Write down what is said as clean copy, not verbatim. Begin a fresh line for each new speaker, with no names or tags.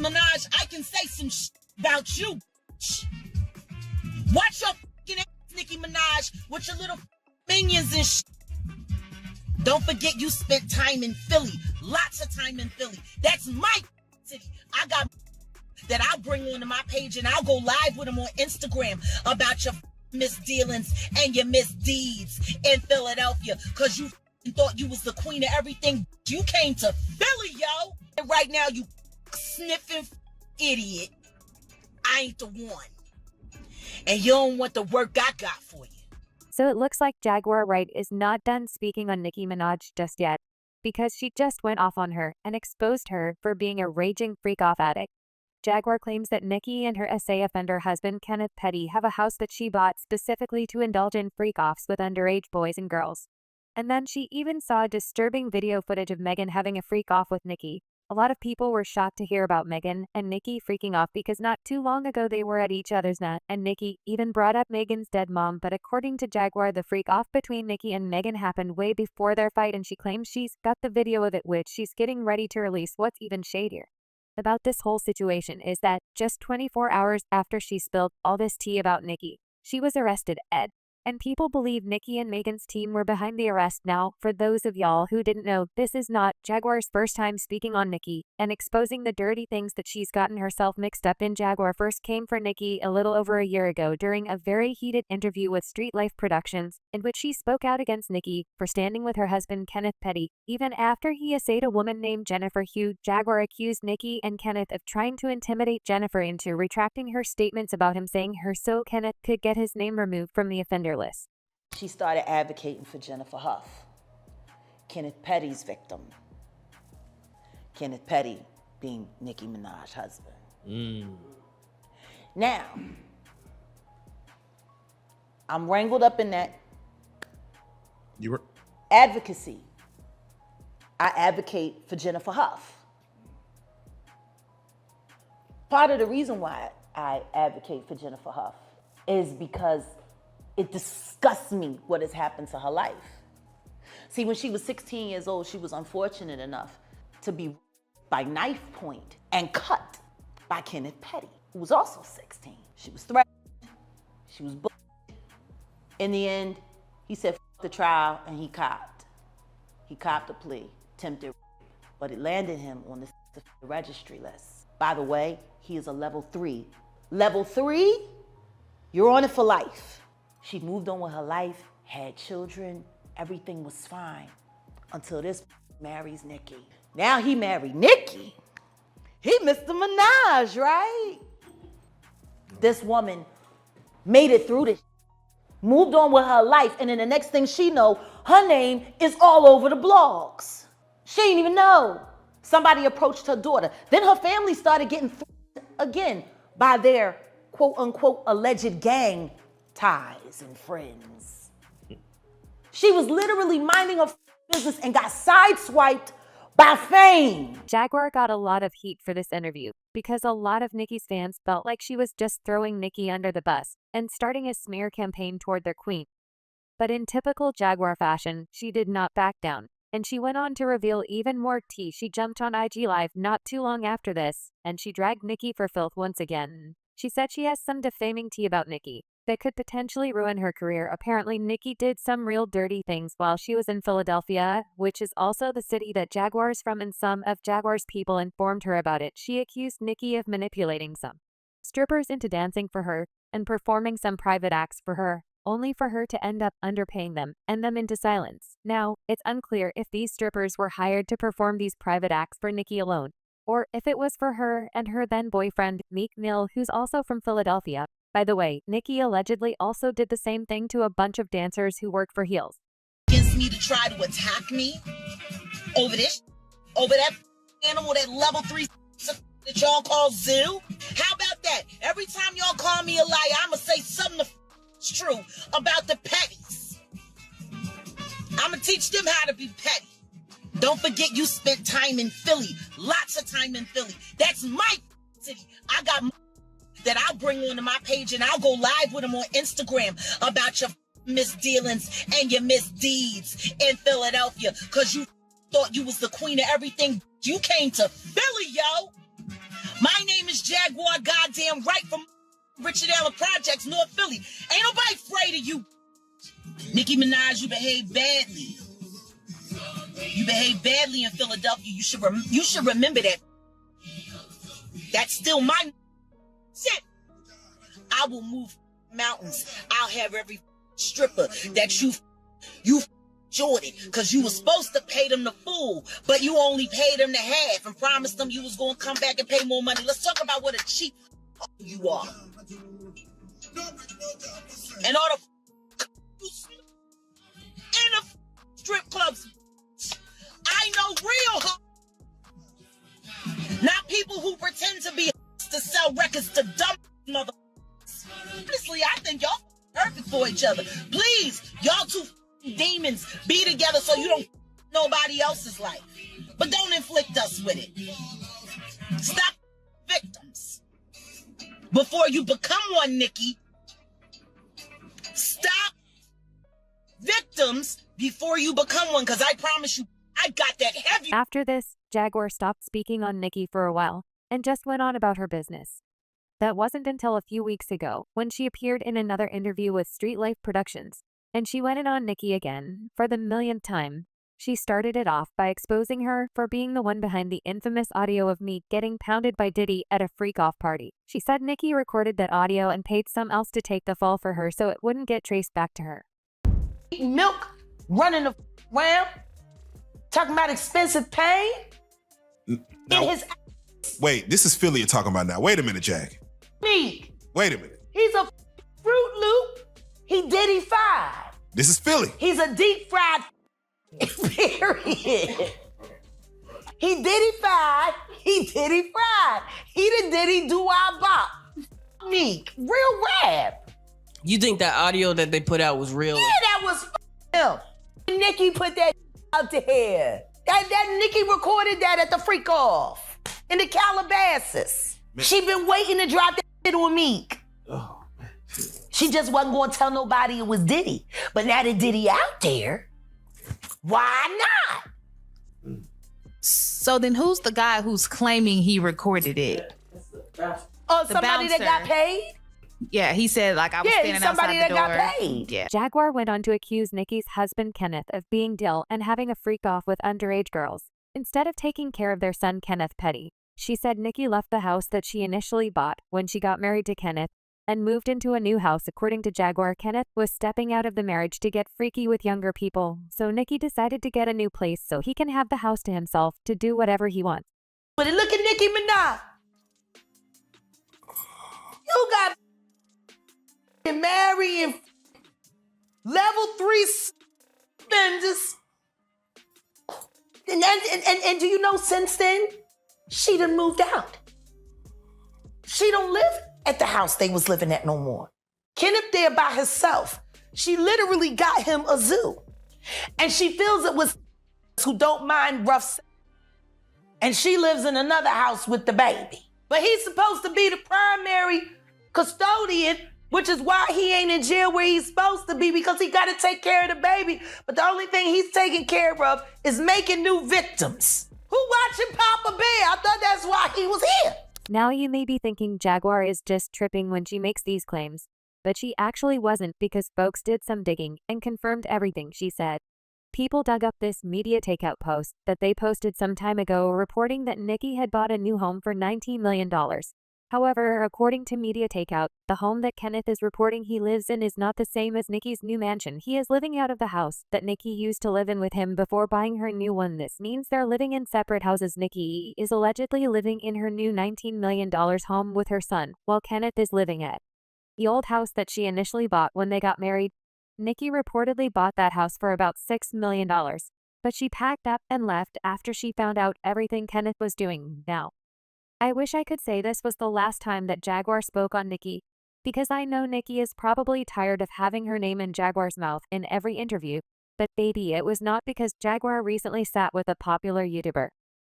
Minaj, I can say some about you. Watch your fucking ass, Nicki Minaj, with your little minions and Don't forget you spent time in Philly. Lots of time in Philly. That's my city. I got that I'll bring onto my page and I'll go live with them on Instagram about your misdealings and your misdeeds in Philadelphia. Because you thought you was the queen of everything. You came to Philly, yo. And right now you sniffing idiot. I ain't the one. And you don't want the work I got for you.
So it looks like Jaguar Wright is not done speaking on Nicki Minaj just yet, because she just went off on her and exposed her for being a raging freak-off addict. Jaguar claims that Nicki and her SA offender husband Kenneth Petty have a house that she bought specifically to indulge in freak-offs with underage boys and girls. And then she even saw disturbing video footage of Megan having a freak-off with Nicki. A lot of people were shocked to hear about Megan and Nicki freaking off because not too long ago they were at each other's net, and Nicki even brought up Megan's dead mom. But according to Jaguar, the freak-off between Nicki and Megan happened way before their fight, and she claims she's got the video of it, which she's getting ready to release. What's even shadier about this whole situation is that just 24 hours after she spilled all this tea about Nicki, she was arrested, and people believe Nicki and Megan's team were behind the arrest. Now, for those of y'all who didn't know, this is not Jaguar's first time speaking on Nicki and exposing the dirty things that she's gotten herself mixed up in. Jaguar first came for Nicki a little over a year ago during a very heated interview with Street Life Productions, in which she spoke out against Nicki for standing with her husband Kenneth Petty. Even after he essayed a woman named Jennifer Hugh, Jaguar accused Nicki and Kenneth of trying to intimidate Jennifer into retracting her statements about him, saying her so Kenneth could get his name removed from the offender list.
She started advocating for Jennifer Huff, Kenneth Petty's victim. Kenneth Petty being Nicki Minaj's husband. Now, I'm wrangled up in that advocacy. I advocate for Jennifer Huff. Part of the reason why I advocate for Jennifer Huff is because it disgusts me what has happened to her life. See, when she was 16 years old, she was unfortunate enough to be by knife point and cut by Kenneth Petty, who was also 16. She was threatened, she was bullied. In the end, he said F the trial and he copped. He copped a plea, attempted rape, but it landed him on the registry list. By the way, he is a level 3. Level 3, you're on it for life. She moved on with her life, had children, everything was fine until this marries Nicki. Now he married Nicki. He Mr. Minaj, right? This woman made it through this, moved on with her life, and then the next thing she know, her name is all over the blogs. She didn't even know. Somebody approached her daughter. Then her family started getting again by their quote unquote alleged gang ties and friends. She was literally minding her business and got sideswiped by fame.
Jaguar got a lot of heat for this interview because a lot of Nicki's fans felt like she was just throwing Nicki under the bus and starting a smear campaign toward their queen. But in typical Jaguar fashion, she did not back down, and she went on to reveal even more tea. She jumped on IG Live not too long after this, and she dragged Nicki for filth once again. She said she has some defaming tea about Nicki that could potentially ruin her career. Apparently, Nicki did some real dirty things while she was in Philadelphia, which is also the city that Jaguar is from, and some of Jaguar's people informed her about it. She accused Nicki of manipulating some strippers into dancing for her and performing some private acts for her, only for her to end up underpaying them and them into silence. Now, it's unclear if these strippers were hired to perform these private acts for Nicki alone, or if it was for her and her then boyfriend, Meek Mill, who's also from Philadelphia. By the way, Nicki allegedly also did the same thing to a bunch of dancers who work for Heels.
Against me to try to attack me over this, over that animal, that level 3 that y'all call zoo. How about that? Every time y'all call me a liar, I'ma say something that's true about the petties. I'ma teach them how to be petty. Don't forget you spent time in Philly, lots of time in Philly. That's my city. I got that I'll bring onto my page and I'll go live with them on Instagram about your misdealings and your misdeeds in Philadelphia, because you thought you was the queen of everything. You came to Philly, yo. My Jaguar goddamn Wright from Richard Allen Projects, North Philly. Ain't nobody afraid of you. Nicki Minaj, you behave badly. You behave badly in Philadelphia. You should remember that. That's still my shit. I will move mountains. I'll have every stripper that you Jordan, because you were supposed to pay them the full, but you only paid them the half and promised them you was going to come back and pay more money. Let's talk about what a cheap you are. And all the in the strip clubs, I know real not people who pretend to be to sell records to dumb mother. Honestly, I think y'all perfect for each other. Please, y'all two demons be together so you don't nobody else's life. But don't inflict us with it. Stop victims before you become one, Nicki. Stop victims before you become one, because I promise you, I got that heavy.
After this, Jaguar stopped speaking on Nicki for a while and just went on about her business. That wasn't until a few weeks ago when she appeared in another interview with Street Life Productions, and she went in on Nicki again for the millionth time. She started it off by exposing her for being the one behind the infamous audio of Meek getting pounded by Diddy at a freak-off party. She said Nicki recorded that audio and paid some else to take the fall for her so it wouldn't get traced back to her.
Milk running around, talking about expensive pain.
Now,
in his
wait, this is Philly you're talking about now. Wait a minute, Jag.
Meek.
Wait a minute.
He's a Fruit Loop. He Diddy fried.
This is Philly.
He's a deep fried period. He Diddy fried. He Diddy fried. He the Diddy do our bop. Meek, real rap.
You think that audio that they put out was real?
Yeah, that was him. Nicki put that out there. That Nicki recorded that at the freak off in the Calabasas.
Man.
She been waiting to drop that shit on Meek.
Oh, man.
She just wasn't going to tell nobody it was Diddy. But now that Diddy out there, why not?
So then who's the guy who's claiming he recorded it?
Oh,
The
somebody that got
bouncer.
paid?
Yeah, he said like I was
Yeah,
standing
somebody
outside the
that
door.
got paid.
Yeah.
Jaguar went on to accuse Nicki's husband Kenneth of being Dill and having a freak-off with underage girls. Instead of taking care of their son Kenneth Petty, she said Nicki left the house that she initially bought when she got married to Kenneth and moved into a new house. According to Jaguar, Kenneth was stepping out of the marriage to get freaky with younger people, so Nicki decided to get a new place so he can have the house to himself to do whatever he wants.
But look at Nicki Minaj. You got married level 3 spenders. And do you know since then, she done moved out. She don't live at the house they was living at no more. Kenneth there by herself. She literally got him a zoo. And she feels it was who don't mind rough sex. And she lives in another house with the baby. But he's supposed to be the primary custodian, which is why he ain't in jail where he's supposed to be, because he got to take care of the baby. But the only thing he's taking care of is making new victims. Who watching Papa Bear? I thought that's why he was here.
Now you may be thinking Jaguar is just tripping when she makes these claims, but she actually wasn't, because folks did some digging and confirmed everything she said. People dug up this media takeout post that they posted some time ago reporting that Nicki had bought a new home for $19 million. However, according to Media Takeout, the home that Kenneth is reporting he lives in is not the same as Nicki's new mansion. He is living out of the house that Nicki used to live in with him before buying her new one. This means they're living in separate houses. Nicki is allegedly living in her new $19 million home with her son, while Kenneth is living at the old house that she initially bought when they got married. Nicki reportedly bought that house for about $6 million, but she packed up and left after she found out everything Kenneth was doing. Now, I wish I could say this was the last time that Jaguar spoke on Nicki, because I know Nicki is probably tired of having her name in Jaguar's mouth in every interview, but baby, it was not, because Jaguar recently sat with a popular YouTuber